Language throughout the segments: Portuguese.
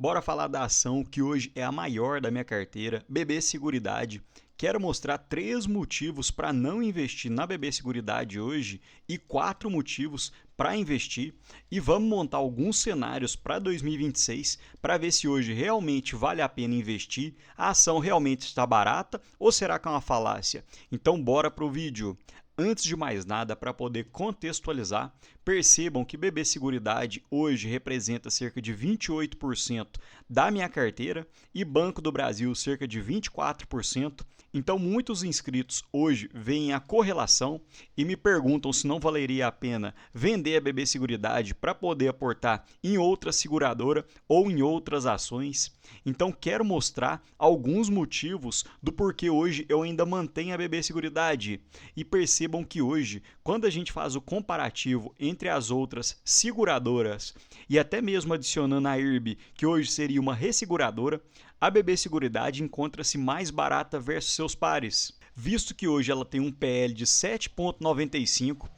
Bora falar da ação que hoje é a maior da minha carteira, BB Seguridade. Quero mostrar 3 motivos para não investir na BB Seguridade hoje e 4 motivos para investir. E vamos montar alguns cenários para 2026 para ver se hoje realmente vale a pena investir, a ação realmente está barata ou será que é uma falácia? Então bora para o vídeo. Antes de mais nada, para poder contextualizar, percebam que BB Seguridade hoje representa cerca de 28% da minha carteira e Banco do Brasil cerca de 24%. Então, muitos inscritos hoje veem a correlação e me perguntam se não valeria a pena vender a BB Seguridade para poder aportar em outra seguradora ou em outras ações. Então, quero mostrar alguns motivos do porquê hoje eu ainda mantenho a BB Seguridade. E percebam que hoje, quando a gente faz o comparativo entre as outras seguradoras e até mesmo adicionando a IRB, que hoje seria uma resseguradora, a BB Seguridade encontra-se mais barata versus seus pares, visto que hoje ela tem um PL de 7,95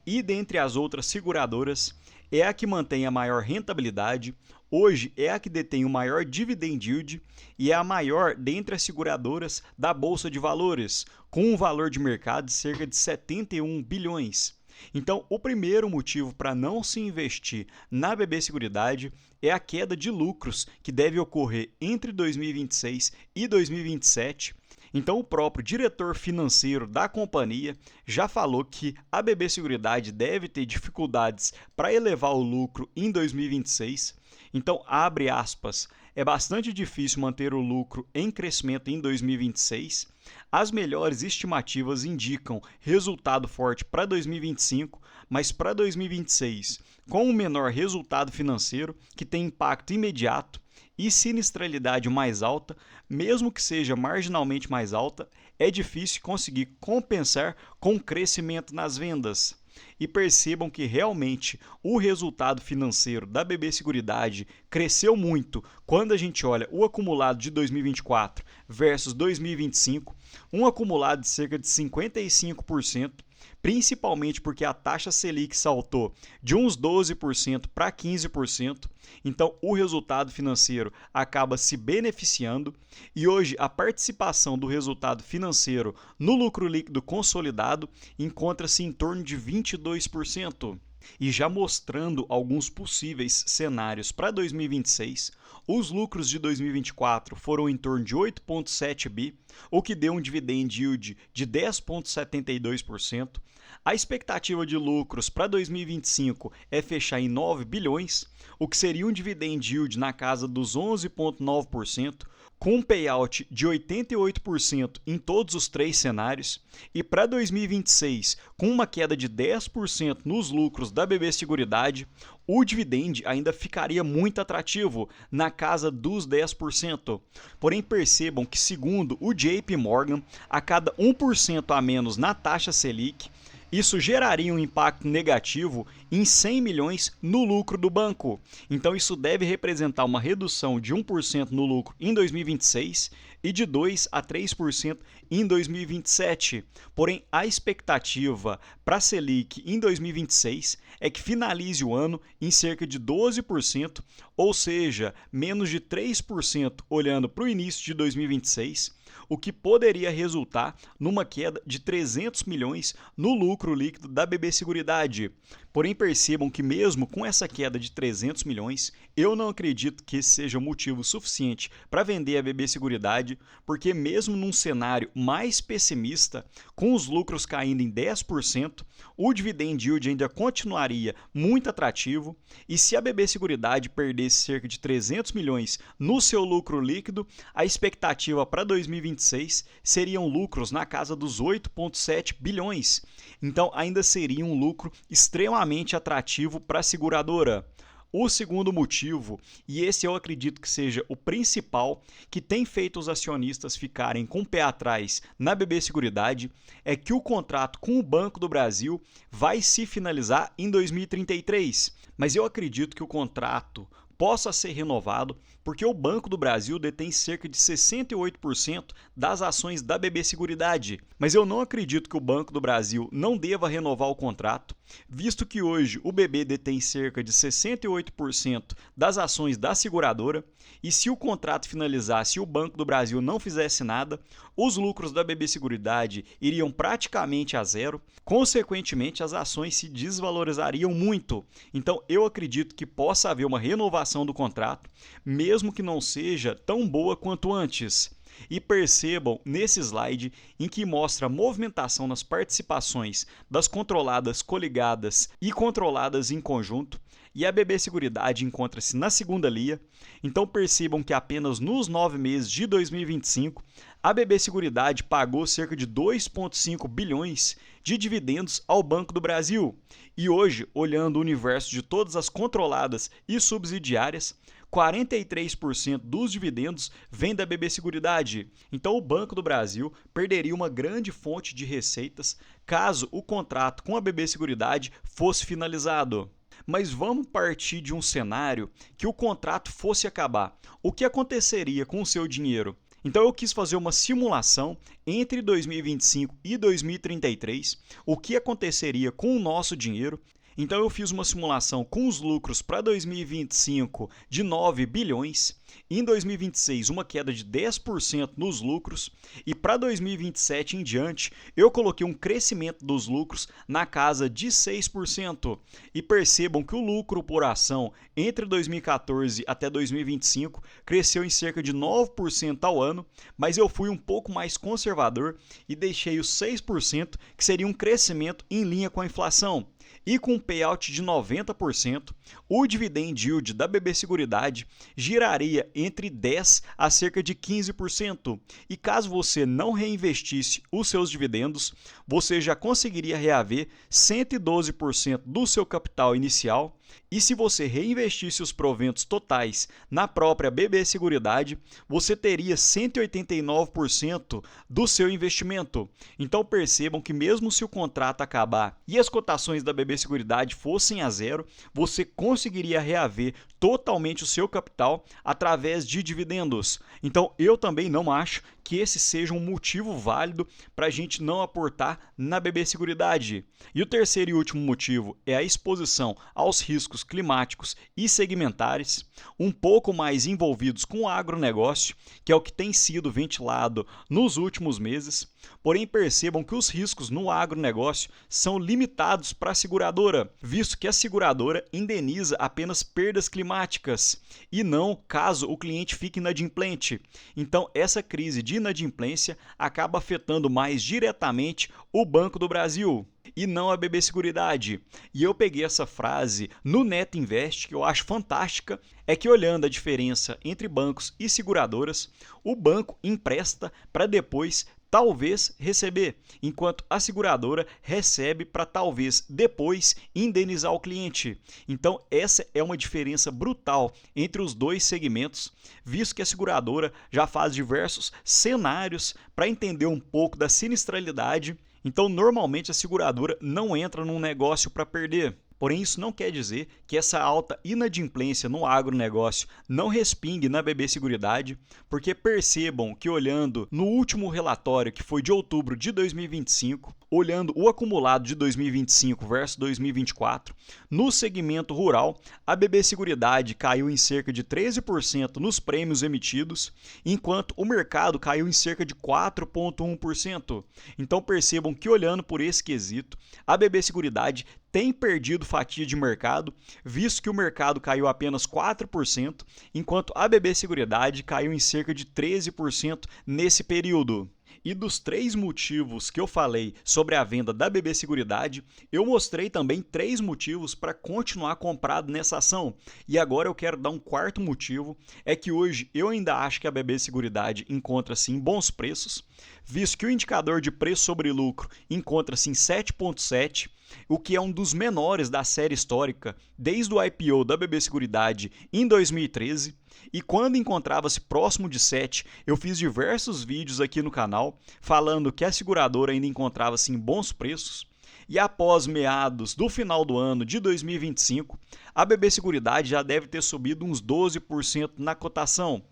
e dentre as outras seguradoras é a que mantém a maior rentabilidade, hoje é a que detém o maior dividend yield e é a maior dentre as seguradoras da Bolsa de Valores, com um valor de mercado de cerca de 71 bilhões. Então, o primeiro motivo para não se investir na BB Seguridade é a queda de lucros que deve ocorrer entre 2026 e 2027. Então, o próprio diretor financeiro da companhia já falou que a BB Seguridade deve ter dificuldades para elevar o lucro em 2026. Então, abre aspas, é bastante difícil manter o lucro em crescimento em 2026. As melhores estimativas indicam resultado forte para 2025, mas para 2026, com um menor resultado financeiro que tem impacto imediato e sinistralidade mais alta, mesmo que seja marginalmente mais alta, é difícil conseguir compensar com crescimento nas vendas. E percebam que realmente o resultado financeiro da BB Seguridade cresceu muito quando a gente olha o acumulado de 2024 versus 2025, um acumulado de cerca de 55%, principalmente porque a taxa Selic saltou de uns 12% para 15%, então o resultado financeiro acaba se beneficiando e hoje a participação do resultado financeiro no lucro líquido consolidado encontra-se em torno de 22%. E já mostrando alguns possíveis cenários para 2026, os lucros de 2024 foram em torno de 8,7 bi, o que deu um dividend yield de 10,72%. A expectativa de lucros para 2025 é fechar em 9 bilhões, o que seria um dividend yield na casa dos 11,9%, com um payout de 88% em todos os 3 cenários, e para 2026, com uma queda de 10% nos lucros da BB Seguridade, o dividend ainda ficaria muito atrativo, na casa dos 10%. Porém, percebam que, segundo o JP Morgan, a cada 1% a menos na taxa Selic, isso geraria um impacto negativo em 100 milhões no lucro do banco. Então, isso deve representar uma redução de 1% no lucro em 2026 e de 2 a 3% em 2027. Porém, a expectativa para a Selic em 2026 é que finalize o ano em cerca de 12%, ou seja, menos de 3% olhando para o início de 2026, o que poderia resultar numa queda de 300 milhões no lucro líquido da BB Seguridade. Porém, percebam que mesmo com essa queda de 300 milhões, eu não acredito que esse seja motivo suficiente para vender a BB Seguridade, porque mesmo num cenário mais pessimista, com os lucros caindo em 10%, o dividend yield ainda continuaria muito atrativo, e se a BB Seguridade perdesse cerca de 300 milhões no seu lucro líquido, a expectativa para 2026 seriam lucros na casa dos 8,7 bilhões. Então, ainda seria um lucro extremamente atrativo para a seguradora. O segundo motivo, e esse eu acredito que seja o principal, que tem feito os acionistas ficarem com o pé atrás na BB Seguridade, é que o contrato com o Banco do Brasil vai se finalizar em 2033. Mas eu acredito que o contrato possa ser renovado, porque o Banco do Brasil detém cerca de 68% das ações da BB Seguridade. Mas eu não acredito que o Banco do Brasil não deva renovar o contrato, visto que hoje o BB detém cerca de 68% das ações da seguradora, e se o contrato finalizasse e o Banco do Brasil não fizesse nada, os lucros da BB Seguridade iriam praticamente a zero, consequentemente as ações se desvalorizariam muito. Então eu acredito que possa haver uma renovação do contrato, mesmo que não seja tão boa quanto antes. E percebam nesse slide em que mostra a movimentação nas participações das controladas coligadas e controladas em conjunto, e a BB Seguridade encontra-se na segunda linha. Então percebam que apenas nos 9 meses de 2025, a BB Seguridade pagou cerca de 2,5 bilhões de dividendos ao Banco do Brasil. E hoje, olhando o universo de todas as controladas e subsidiárias, 43% dos dividendos vem da BB Seguridade. Então o Banco do Brasil perderia uma grande fonte de receitas caso o contrato com a BB Seguridade fosse finalizado. Mas vamos partir de um cenário que o contrato fosse acabar. O que aconteceria com o seu dinheiro? Então eu quis fazer uma simulação entre 2025 e 2033, o que aconteceria com o nosso dinheiro. Então eu fiz uma simulação com os lucros para 2025 de 9 bilhões, em 2026 uma queda de 10% nos lucros e para 2027 em diante eu coloquei um crescimento dos lucros na casa de 6%. E percebam que o lucro por ação entre 2014 até 2025 cresceu em cerca de 9% ao ano, mas eu fui um pouco mais conservador e deixei os 6% que seria um crescimento em linha com a inflação. E com um payout de 90%, o dividend yield da BB Seguridade giraria entre 10% a cerca de 15%. E caso você não reinvestisse os seus dividendos, você já conseguiria reaver 112% do seu capital inicial. E se você reinvestisse os proventos totais na própria BB Seguridade, você teria 189% do seu investimento. Então percebam que mesmo se o contrato acabar e as cotações da BB Seguridade fossem a zero, você conseguiria reaver totalmente o seu capital através de dividendos. Então eu também não acho que esse seja um motivo válido para a gente não aportar na BB Seguridade. E o terceiro e último motivo é a exposição aos riscos climáticos e segmentares, um pouco mais envolvidos com o agronegócio, que é o que tem sido ventilado nos últimos meses. Porém, percebam que os riscos no agronegócio são limitados para a seguradora, visto que a seguradora indeniza apenas perdas climáticas e não caso o cliente fique inadimplente. Então, essa crise de inadimplência acaba afetando mais diretamente o Banco do Brasil e não a BB Seguridade. E eu peguei essa frase no Neto Invest, que eu acho fantástica, é que olhando a diferença entre bancos e seguradoras, o banco empresta para depois talvez receber, enquanto a seguradora recebe para talvez depois indenizar o cliente. Então essa é uma diferença brutal entre os dois segmentos, visto que a seguradora já faz diversos cenários para entender um pouco da sinistralidade. Então normalmente a seguradora não entra num negócio para perder. Porém, isso não quer dizer que essa alta inadimplência no agronegócio não respingue na BB Seguridade, porque percebam que olhando no último relatório, que foi de outubro de 2025, olhando o acumulado de 2025 versus 2024, no segmento rural, a BB Seguridade caiu em cerca de 13% nos prêmios emitidos, enquanto o mercado caiu em cerca de 4,1%. Então percebam que olhando por esse quesito, a BB Seguridade tem perdido fatia de mercado, visto que o mercado caiu apenas 4%, enquanto a BB Seguridade caiu em cerca de 13% nesse período. E dos 3 motivos que eu falei sobre a venda da BB Seguridade, eu mostrei também 3 motivos para continuar comprado nessa ação. E agora eu quero dar um quarto motivo, é que hoje eu ainda acho que a BB Seguridade encontra-se em bons preços, visto que o indicador de preço sobre lucro encontra-se em 7,7, o que é um dos menores da série histórica desde o IPO da BB Seguridade em 2013. E quando encontrava-se próximo de 7, eu fiz diversos vídeos aqui no canal falando que a seguradora ainda encontrava-se em bons preços. E após meados do final do ano de 2025, a BB Seguridade já deve ter subido uns 12% na cotação.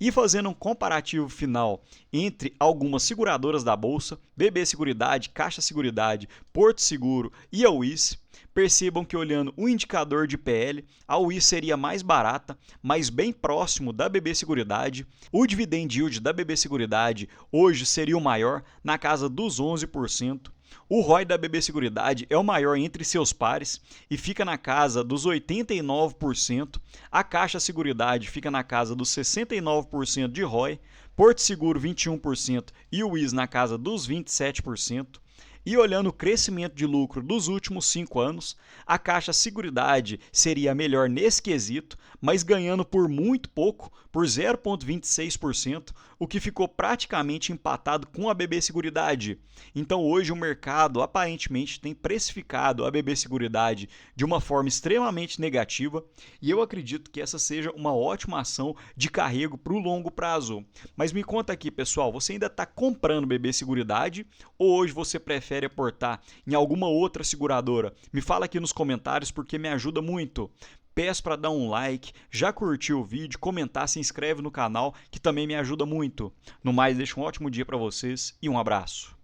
E fazendo um comparativo final entre algumas seguradoras da bolsa, BB Seguridade, Caixa Seguridade, Porto Seguro e a UIS, percebam que olhando o indicador de PL, a UIS seria mais barata, mas bem próximo da BB Seguridade. O dividend yield da BB Seguridade hoje seria o maior, na casa dos 11%. O ROI da BB Seguridade é o maior entre seus pares e fica na casa dos 89%. A Caixa Seguridade fica na casa dos 69% de ROI, Porto Seguro 21% e o WIS na casa dos 27%. E olhando o crescimento de lucro dos últimos 5 anos, a Caixa Seguridade seria melhor nesse quesito, mas ganhando por muito pouco, por 0,26%, o que ficou praticamente empatado com a BB Seguridade. Então hoje o mercado aparentemente tem precificado a BB Seguridade de uma forma extremamente negativa e eu acredito que essa seja uma ótima ação de carrego para o longo prazo. Mas me conta aqui, pessoal, você ainda está comprando BB Seguridade ou hoje você prefere aportar em alguma outra seguradora? Me fala aqui nos comentários porque me ajuda muito. Peço para dar um like, já curtiu o vídeo, comentar, se inscreve no canal que também me ajuda muito. No mais, deixo um ótimo dia para vocês e um abraço.